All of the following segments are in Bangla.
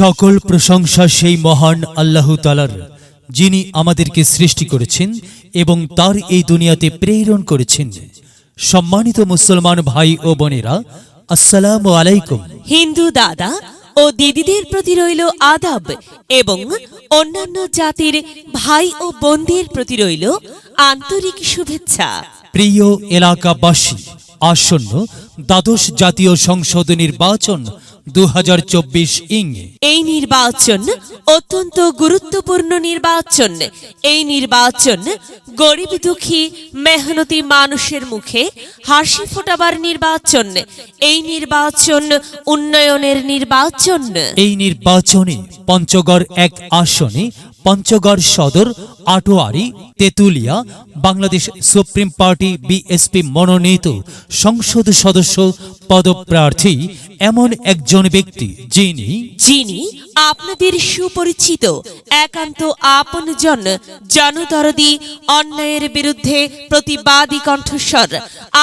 সকল প্রশংসা সেই মহান আল্লাহ তাআলার, যিনি আমাদেরকে সৃষ্টি করেছেন এবং তার এই দুনিয়াতে প্রেরণ করেছেন। সম্মানিত মুসলমান ভাই ও বোনেরা, আসসালামু আলাইকুম। হিন্দু দাদা ও দিদিদের প্রতি রইল আদাব এবং অন্যান্য জাতির ভাই ও বোনদের প্রতি রইল আন্তরিক শুভেচ্ছা। প্রিয় এলাকাবাসী, আসন্ন দ্বাদশ জাতীয় সংসদ নির্বাচন 2024 এই নির্বাচন অত্যন্ত গুরুত্বপূর্ণ নির্বাচন। এই নির্বাচন গরিব দুঃখী মেহনতি মানুষের মুখে হাসি ফোটাবার নির্বাচন। এই নির্বাচন উন্নয়নের নির্বাচন। এই নির্বাচনে পঞ্চগড় এক আসনে Panchagarh Sadar, Atwari, Tetulia Bangladesh supreme party BSP মনোনীত সংসদ সদস্য পদপ্রার্থী এমন একজন ব্যক্তি যিনি আপনাদের সুপরিচিত একান্ত আপনজন, জনদরদি, অন্যায়ের বিরুদ্ধে প্রতিবাদী কণ্ঠস্বর,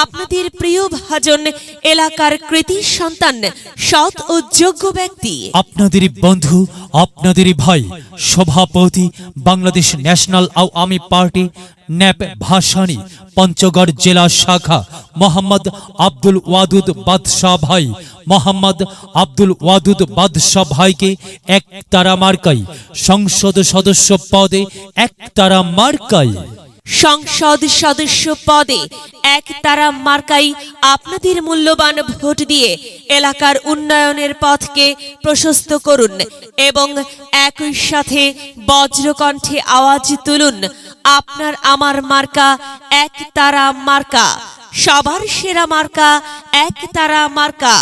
আপনাদের প্রিয় ভাজন, এলাকার কৃতি সন্তান, সৎ ও যোগ্য ব্যক্তি, আপনাদেরই বন্ধু, আপনাদেরই ভাই, সভাপতি বাংলাদেশ ন্যাশনাল আওয়ামী পার্টি ন্যাপ ভাসানী পঞ্চগড় জেলা শাখা মোহাম্মদ আব্দুল ওয়াদুদ বাদশাহ ভাই। মোহাম্মদ আব্দুল ওয়াদুদ বাদশাহ ভাইকে একতারা মার্কাই সংসদ সদস্য পদে একতারা মার্কাই সংসদ সদস্য পদে একতারা মার্কাই আপনাদের মূল্যবান ভোট দিয়ে এলাকার উন্নয়নের পথকে প্রশস্ত করুন এবং একই সাথে বজ্রকণ্ঠে আওয়াজ তুলুন, আপনার আমার মার্কা একতারা মার্কা, সবার সেরা মার্কা একতারা মার্কা,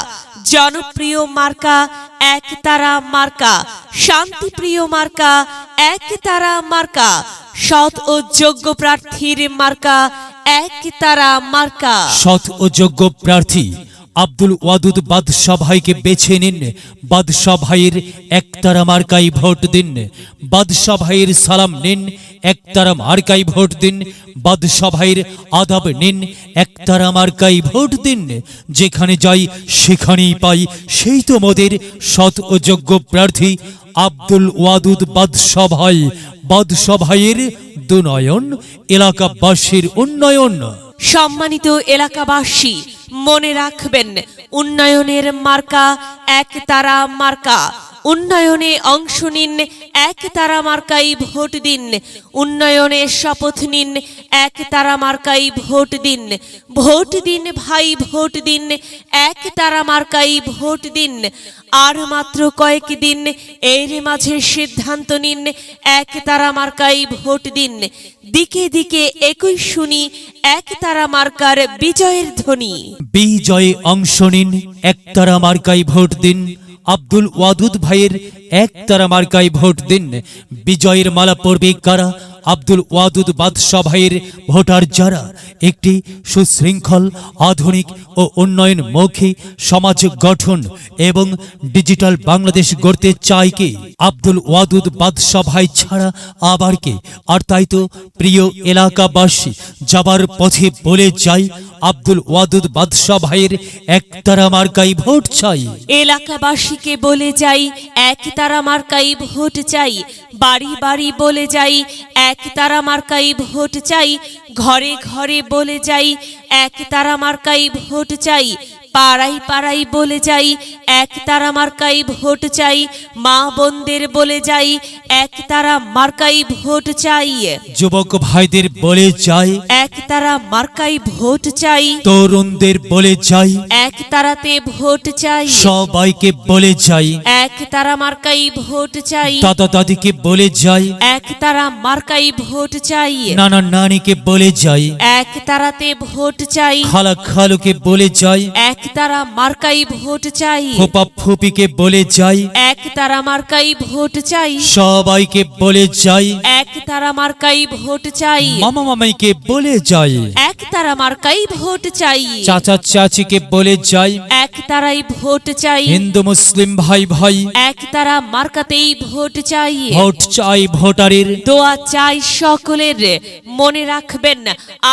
জনপ্রিয় মার্কা একতারা মার্কা, শান্তিপ্রিয় মার্কা একতারা মার্কা, সৎ ও যোগ্য প্রার্থীর মার্কা একতারা মার্কা। সৎ ও যোগ্য প্রার্থী আব্দুল ওয়াদুদ বাদশাহ ভাইকে বেছে নিন। বাদশাহ ভাইয়ের একতারা মার্কাই ভোট দিন। বাদশাহ ভাইয়ের সালাম নিন, একতারা মার্কাই ভোট দিন। বাদশাহ ভাইয়ের আদাব নিন, একতারা মার্কাই ভোট দিন। যেখানে যাই সেখানেই পাই সেই তো মোদের সৎ ও যোগ্য প্রার্থী আব্দুল ওয়াদুদ বাদশাহ ভাই। বাদশাহ ভাইয়ের দুনয়ন, এলাকাবাসীর উন্নয়ন। সম্মানিত এলাকাবাসী, মনে রাখবেন, উন্নয়নের মার্কা একতারা মার্কা। উন্নয়নে অংশ নিন, একতারা মার্কাই ভোট দিন। উন্নয়নে শপথ নিন, একতারা মার্কাই ভোট দিন। ভোট দিন ভাই, ভোট দিন, একতারা মার্কাই ভোট দিন। আর মাত্র কয়েকদিন, এর মাঝে সিদ্ধান্ত নিন, একতারা মার্কাই ভোট দিন। দিকে দিকে একই শুনি একতারা মার্কার বিজয়ের ধ্বনি। বিজয়ে অংশ নিন, একতারা মার্কাই ভোট দিন। আব্দুল ওয়াদুদ ভাইয়ের একতারা মার্কাই ভোট দিন। বিজয়ের মালা পড়বে কারা? আব্দুল ওয়াদুদ বাদশাহ ভাইয়ের ভোটার যারা একটি সুশৃঙ্খল, আধুনিক ও উন্নয়নমুখী সমাজ গঠন এবং ডিজিটাল বাংলাদেশ গড়তে চায় কে? আব্দুল ওয়াদুদ বাদশাহ ভাই ছাড়া আবার কে? আর তাই তো প্রিয় এলাকাবাসী, যাবার পথে বলে যাই, আব্দুল ওয়াদুদ বাদশাহ ভাইয়ের একতারা মার্কাই ভোট চাই। এলাকাবাসীকে বলে যাই, একতারা মার্কাই ভোট চাই। বাড়ি বাড়ি বলে যাই, একতারা মার্কাই ভোট চাই। ঘরে ঘরে বলে যাই, একতারা মার্কাই ভোট চাই। পাড়াই পাড়াই বলে যাই, একতারা মার্কাই ভোট চাই। মা বোনদের বলে যাই, একতারা মার্কাই ভোট চাই। যুবক ভাইদের বলে যাই, একতারা মার্কাই ভোট চাই। তরুণদের বলে যাই, একতারাতে ভোট চাই। সবাইকে বলে যাই, একতারা মার্কাই ভোট চাই। দাদা দাদিকে বলে যাই, একতারা মার্কাই ভোট চাই। নানা নানিকে বলে যাই, একতারাতে ভোট চাই। খালা খালুকে বলে যাই, একতারা মার্কাই ভোট চাই। ফুপা ফুপিকে বলে যাই, একতারা মার্কাই ভোট চাই। সবাইকে বলে যাই, একতারা মার্কাই ভোট চাই। মামা মামাইকে বলে যাই, একতারা মার্কাই ভোট চাই। চাচা চাচিকে বলে যাই, একতারাই ভোট চাই। হিন্দু মুসলিম ভাই ভাই, একতারা মার্কাতেই ভোট চাই। ভোট চাই ভোটারের, দোয়া চাই সকলের। মনে রাখবেন,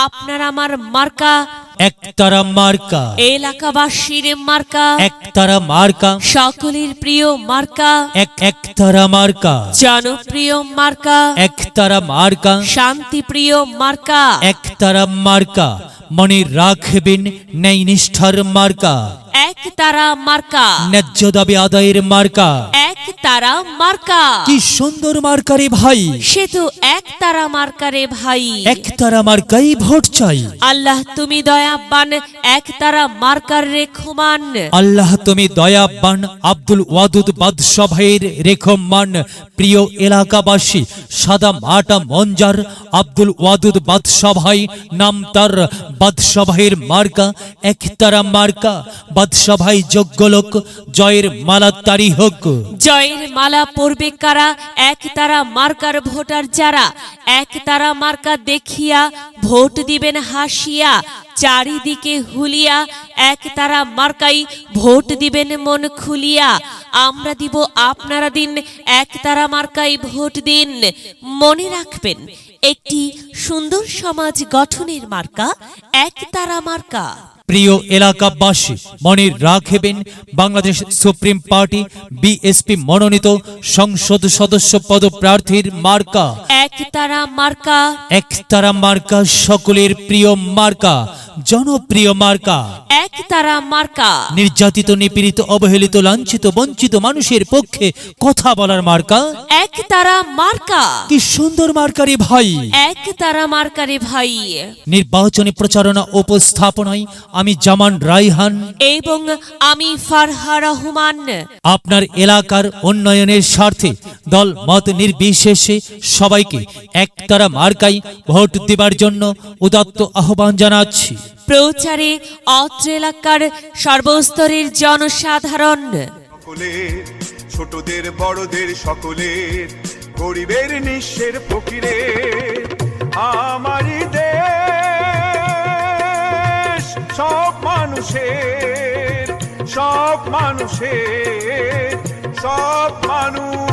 আপনার আমার মার্কা একতারা মার্কা, এলাকাবাসীর মার্কা, একতারা মার্কা, সকলের প্রিয় মার্কা, একতারা মার্কা, জনপ্রিয় মার্কা, একতারা মার্কা, শান্তিপ্রিয় মার্কা, একতারা মার্কা, মনে রাখবেন ন্যায় নিষ্ঠার মার্কা, একতারা মার্কা, ন্যায্য দাবি আদায়ের মার্কা। একতারা মার্কা, কি সুন্দর মার্কা রে ভাই, সে তো একতারা মার্কারে ভাই। একতারা মার্কাই ভোট চাই। আল্লাহ তুমি দয়াবান, একতারা মার্কার রেখমান। আল্লাহ তুমি দয়াবান, আব্দুল ওয়াদুদ বাদশা ভাইয়ের রেখমান। প্রিয় এলাকাবাসী, সাদা মাটা মঞ্জার আব্দুল ওয়াদুদ বাদশা ভাই, নাম তার বাদশা ভাইয়ের মার্কা একতারা মার্কা। বাদশা ভাই যোগ্য লোক, জয়ের মালা তারি হোক। জয়ের মালা পরবে কারা? একতারা মার্কার ভোটার যারা। একতারা মার্কা দেখিয়া ভোট দিবেন হাসিয়া, চারিদিকে হুলিয়া একতারা মার্কাই ভোট দিবেন মন খুলিয়া। আমরা দিব আপনারা দিন, একতারা মার্কাই ভোট দিন। মনে রাখবেন, একটি সুন্দর সমাজ গঠনের মার্কা একতারা মার্কা। প্রিয় এলাকাবাসী, মনে রাখবেন বাংলাদেশ সুপ্রিম পার্টি বিএসপি মনোনীত সংসদ সদস্য পদপ্রার্থীর মার্কা একতারা মার্কা। একতারা মার্কা সকলের প্রিয় মার্কা, জনপ্রিয় মার্কা। একতারা মার্কা নির্যাতিত, নিপীড়িত, অবহেলিত, লাঞ্ছিত, বঞ্চিত মানুষের পক্ষে কথা বলার মার্কা একতারা মার্কা। কি সুন্দর মার্কা রে ভাই। একতারা মার্কারে ভাই। নির্বাচনী প্রচারণা উপস্থাপনায় আমি জামান রাইহান এবং আমি ফারহা রহমান। আপনার এলাকার উন্নয়নের স্বার্থে দল মত নির্বিশেষে সবাইকে একতারা মার্কাই ভোট দেবার জন্য উদাত্ত আহ্বান জানাচ্ছি। প্রচারে অত্র এলাকার সর্বস্তরের জনসাধারণ। ছোটদের বড়দের সকলের, গরিবের নিঃস্বের ফকিরের, আমারই দেশ সব মানুষের, সব মানুষের, সব মানুষ